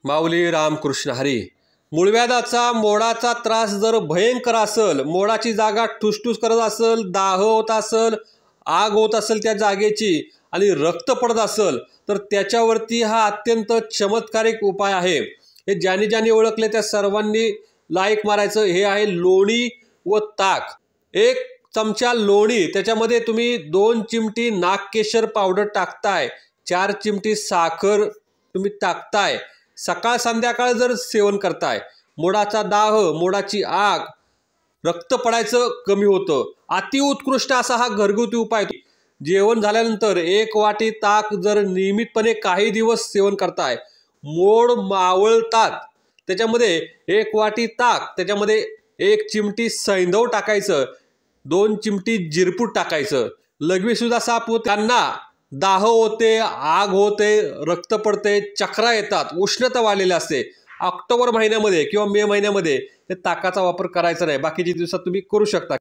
माऊली रामकृष्ण हरी. मूळव्याधाचा मोडाचा त्रास जर भयंकर असेल, मोडाची जागा ठुसठुस करत असेल, दाह होत असेल, आग होत असेल त्या जागेची आणि रक्त पडत असेल, तर त्याच्यावरती हा अत्यंत चमत्कारिक उपाय आहे. हे ज्यांनी ज्यांनी ओळखले त्या सर्वांनी लाईक मारायचं. हे आहे लोणी व ताक. 1 चमचा लोणी, त्याच्यामध्ये तुम्ही 2 चिमटी नागकेशर पावडर टाकताय, 4 चिमटी साखर तुम्ही टाकताय. सकाळ संध्याकाळ जर सेवन करताय, मोडाचा दाह, मोडाची आग, रक्त पडायचं कमी होतं. अतिउत्कृष्ट असा हा घरगुती उपाय. जेवण झाल्यानंतर 1 वाटी ताक जर नियमितपणे काही दिवस सेवन करताय, मोड मावळतात. त्याच्यामध्ये 1 वाटी ताक, त्याच्यामध्ये 1 चिमटी सैंधव टाकायचं, 2 चिमटी जिरपूड टाकायचं. लघवीसुद्धा साफ होते, त्यांना दाह होते, आग होते, रक्त पडते, चक्रा येतात, उष्णता वाढलेली असते. ऑक्टोबर महिन्यामध्ये किंवा मे महिन्यामध्ये हे ताकाचा वापर करायचा नाही. बाकीच्या दिवसात तुम्ही करू शकता.